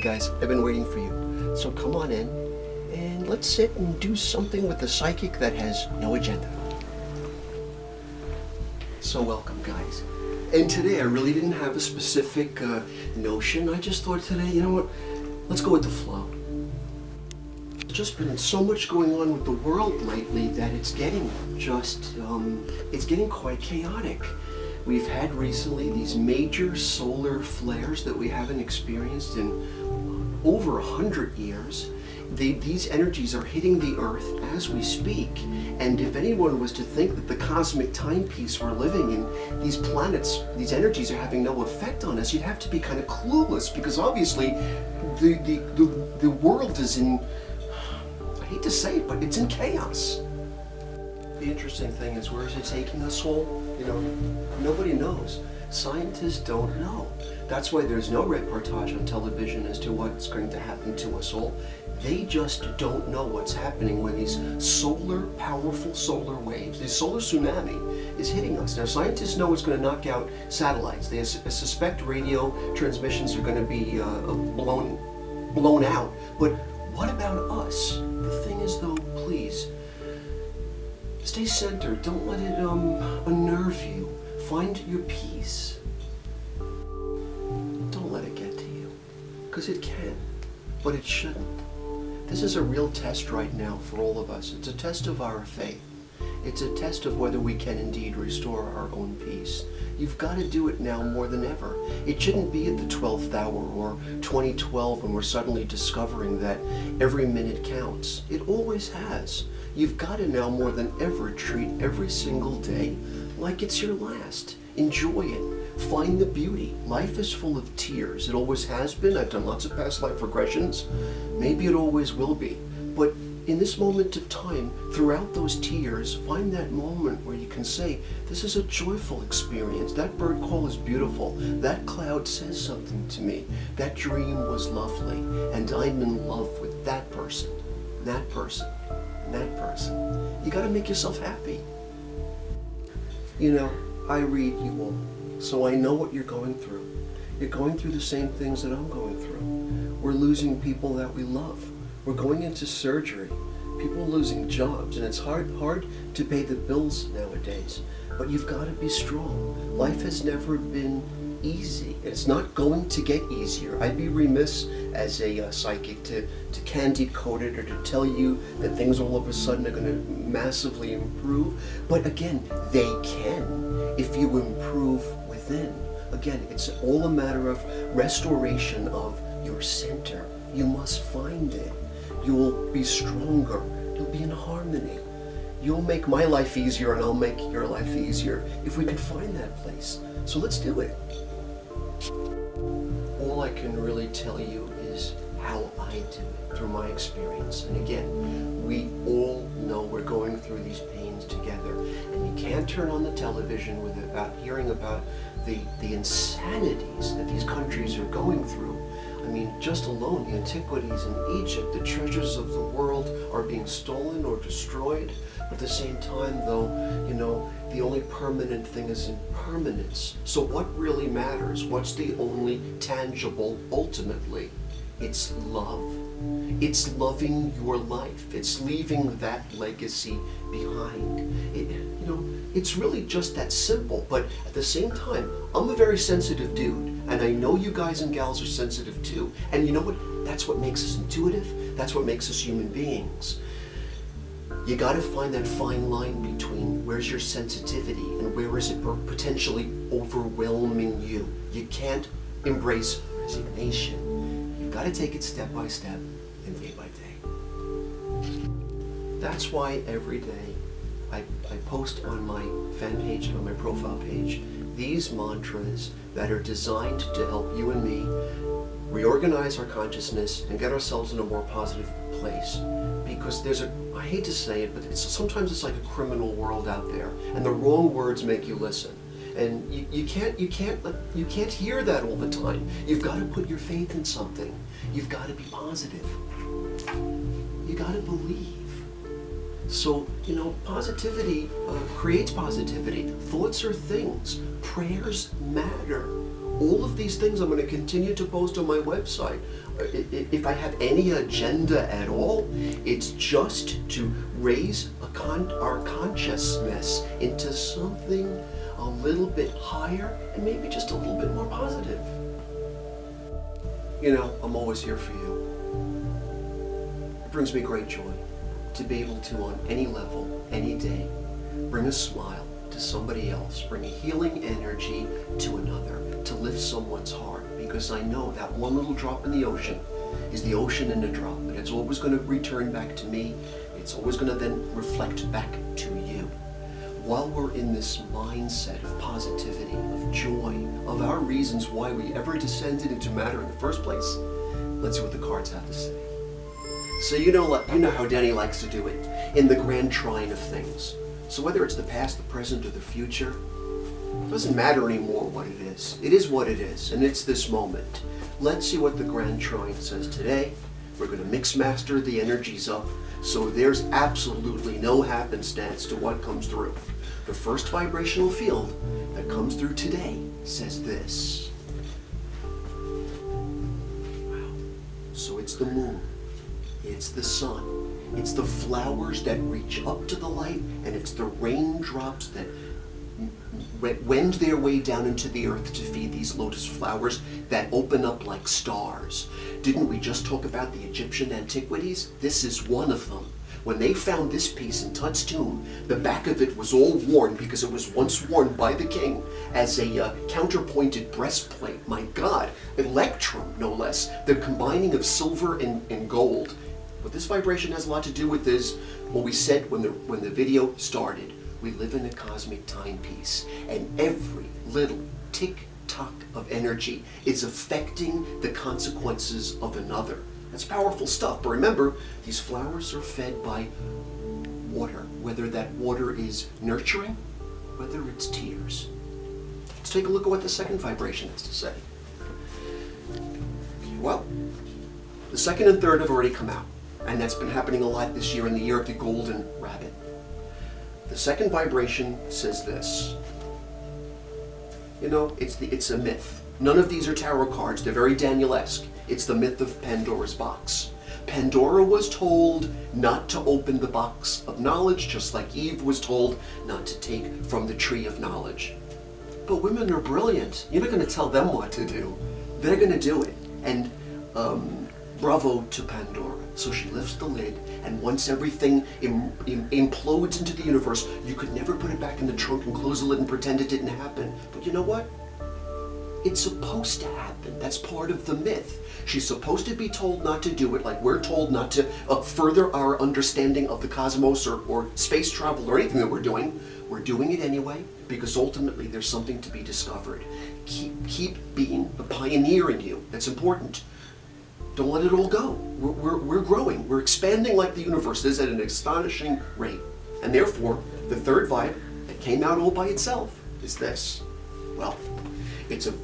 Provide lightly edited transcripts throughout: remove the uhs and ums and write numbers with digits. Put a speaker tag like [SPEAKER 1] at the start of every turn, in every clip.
[SPEAKER 1] guys, I've been waiting for you. So come on in and let's sit and do something with the psychic that has no agenda. So welcome, guys. And today I really didn't have a specific notion. I just thought today, you know what, let's go with the flow. There's just been so much going on with the world lately that it's getting it's getting quite chaotic. We've had recently these major solar flares that we haven't experienced in over 100 years. These energies are hitting the Earth as we speak. And if anyone was to think that the cosmic timepiece we're living in, these planets, these energies are having no effect on us, you'd have to be kind of clueless, because obviously the world is in, I hate to say it, but it's in chaos. The interesting thing is, where is it taking us all? You know, nobody knows. Scientists don't know. That's why there's no reportage on television as to what's going to happen to us all. They just don't know what's happening when these powerful solar waves, this solar tsunami is hitting us. Now, scientists know it's going to knock out satellites. They suspect radio transmissions are going to be blown out. But what about us? The thing is, though, please, stay centered. Don't let it unnerve you. Find your peace. Don't let it get to you, because it can, but it shouldn't. This is a real test right now for all of us. It's a test of our faith. It's a test of whether we can indeed restore our own peace. You've got to do it now more than ever. It shouldn't be at the 12th hour or 2012 when we're suddenly discovering that every minute counts. It always has. You've got to now more than ever treat every single day like it's your last. Enjoy it. Find the beauty. Life is full of tears. It always has been. I've done lots of past life regressions. Maybe it always will be. But in this moment of time, throughout those tears, find that moment where you can say, this is a joyful experience. That bird call is beautiful. That cloud says something to me. That dream was lovely. And I'm in love with that person, that person, that person. You got to make yourself happy. You know, I read you all, so I know what you're going through. You're going through the same things that I'm going through. We're losing people that we love. We're going into surgery. People losing jobs, and it's hard to pay the bills nowadays. But you've got to be strong. Life has never been easy. It's not going to get easier. I'd be remiss as a psychic to candy coat it or to tell you that things all of a sudden are going to massively improve. But again, they can if you improve within. Again, it's all a matter of restoration of your center. You must find it. You'll be stronger. You'll be in harmony. You'll make my life easier and I'll make your life easier if we can find that place. So let's do it. All I can really tell you is how I do it through my experience. And again, we all know we're going through these pains together. And you can't turn on the television without hearing about the insanities that these countries are going through. I mean, just alone, the antiquities in Egypt, the treasures of the world are being stolen or destroyed. But at the same time, though, you know, the only permanent thing is impermanence. So what really matters? What's the only tangible, ultimately? It's love. It's loving your life. It's leaving that legacy behind. You know, it's really just that simple. But at the same time, I'm a very sensitive dude. And I know you guys and gals are sensitive too. And you know what? That's what makes us intuitive. That's what makes us human beings. You got to find that fine line between where's your sensitivity and where is it potentially overwhelming you. You can't embrace resignation. You've got to take it step by step and day by day. That's why every day I post on my fan page and on my profile page these mantras that are designed to help you and me reorganize our consciousness and get ourselves in a more positive place. Because there's I hate to say it, but sometimes it's like a criminal world out there, and the wrong words make you listen. And you can't hear that all the time. You've got to put your faith in something. You've got to be positive. You got to believe. So, you know, positivity creates positivity. Thoughts are things. Prayers matter. All of these things I'm going to continue to post on my website. If I have any agenda at all, it's just to raise our consciousness into something a little bit higher and maybe just a little bit more positive. You know, I'm always here for you. It brings me great joy to be able to, on any level, any day, bring a smile to somebody else, bring a healing energy to another, to lift someone's heart, because I know that one little drop in the ocean is the ocean in a drop, and it's always going to return back to me. It's always going to then reflect back to you. While we're in this mindset of positivity, of joy, of our reasons why we ever descended into matter in the first place, let's see what the cards have to say. So you know how Danny likes to do it, in the grand trine of things. So whether it's the past, the present, or the future, it doesn't matter anymore what it is. It is what it is, and it's this moment. Let's see what the grand trine says today. We're going to mix master the energies up, so there's absolutely no happenstance to what comes through. The first vibrational field that comes through today says this. Wow. So it's the moon. It's the sun. It's the flowers that reach up to the light, and it's the raindrops that wend their way down into the earth to feed these lotus flowers that open up like stars. Didn't we just talk about the Egyptian antiquities? This is one of them. When they found this piece in Tut's tomb, the back of it was all worn because it was once worn by the king as a counterpointed breastplate. My God, electrum, no less. The combining of silver and gold. What this vibration has a lot to do with is what we said when the video started. We live in a cosmic timepiece, and every little tick-tock of energy is affecting the consequences of another. That's powerful stuff, but remember, these flowers are fed by water, whether that water is nurturing, whether it's tears. Let's take a look at what the second vibration has to say. Well, the second and third have already come out, and that's been happening a lot this year in the year of the golden rabbit. The second vibration says this. You know, it's a myth. None of these are tarot cards. They're very Daniel-esque. It's the myth of Pandora's box. Pandora was told not to open the box of knowledge, just like Eve was told not to take from the tree of knowledge. But women are brilliant. You're not going to tell them what to do. They're going to do it. And bravo to Pandora. So she lifts the lid, and once everything implodes into the universe, you could never put it back in the trunk and close the lid and pretend it didn't happen. But you know what? It's supposed to happen. That's part of the myth. She's supposed to be told not to do it, like we're told not to further our understanding of the cosmos or space travel or anything that we're doing. We're doing it anyway because ultimately there's something to be discovered. Keep being the pioneer in you. That's important. Don't let it all go. We're growing. We're expanding like the universe is at an astonishing rate. And therefore, the third vibe that came out all by itself is this. Well, it's a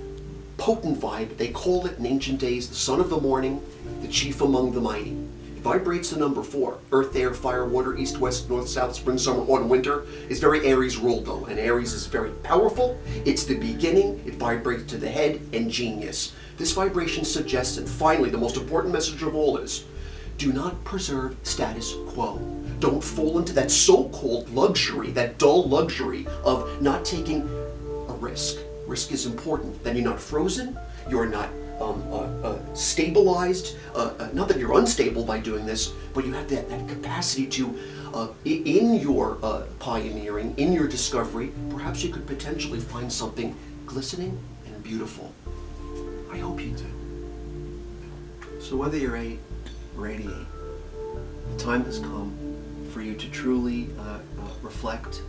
[SPEAKER 1] potent vibe. They call it in ancient days the son of the morning, the chief among the mighty. It vibrates the number 4. Earth, air, fire, water, east, west, north, south, spring, summer, autumn, winter. It's very Aries ruled though, and Aries is very powerful. It's the beginning. It vibrates to the head and genius. This vibration suggests, and finally the most important message of all is, do not preserve status quo. Don't fall into that so-called luxury, that dull luxury of not taking a risk. Risk is important. Then you're not frozen, you're not stabilized, not that you're unstable by doing this, but you have that capacity to, in your pioneering, in your discovery, perhaps you could potentially find something glistening and beautiful. I hope you do. So whether you're 8 or 88, the time has come for you to truly reflect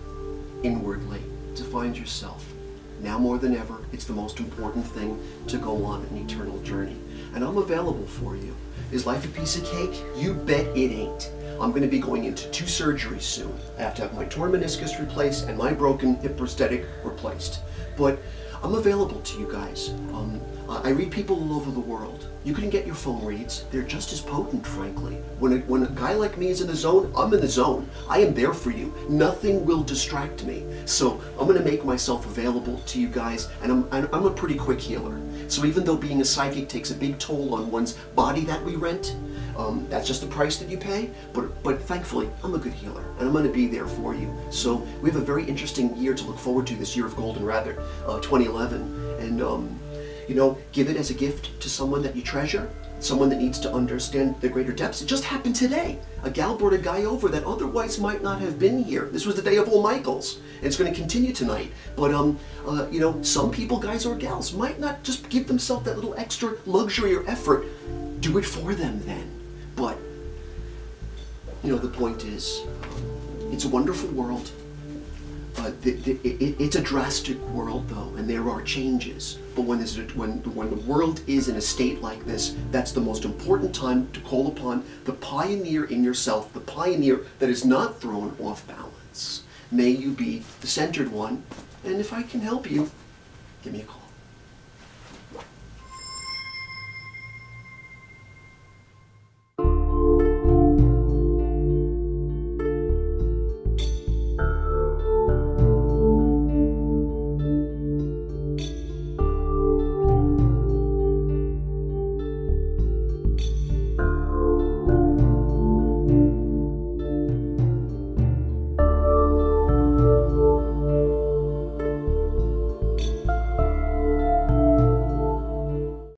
[SPEAKER 1] inwardly, to find yourself. Now more than ever, it's the most important thing to go on an eternal journey. And I'm available for you. Is life a piece of cake? You bet it ain't. I'm going to be going into 2 surgeries soon. I have to have my torn meniscus replaced and my broken hip prosthetic replaced. But I'm available to you guys. I read people all over the world. You can get your phone reads. They're just as potent, frankly. When a guy like me is in the zone, I'm in the zone. I am there for you. Nothing will distract me. So I'm going to make myself available to you guys, and I'm a pretty quick healer. So even though being a psychic takes a big toll on one's body that we rent, that's just the price that you pay, but thankfully, I'm a good healer, and I'm going to be there for you. So we have a very interesting year to look forward to, this year of Golden Rabbit, 2011, and you know, give it as a gift to someone that you treasure, someone that needs to understand the greater depths. It just happened today. A gal brought a guy over that otherwise might not have been here. This was the day of All Michaels, and it's going to continue tonight. But you know, some people, guys or gals, might not just give themselves that little extra luxury or effort. Do it for them then. But you know, the point is, it's a wonderful world. It's a drastic world, though, and there are changes. But when the world is in a state like this, that's the most important time to call upon the pioneer in yourself, the pioneer that is not thrown off balance. May you be the centered one, and if I can help you, give me a call.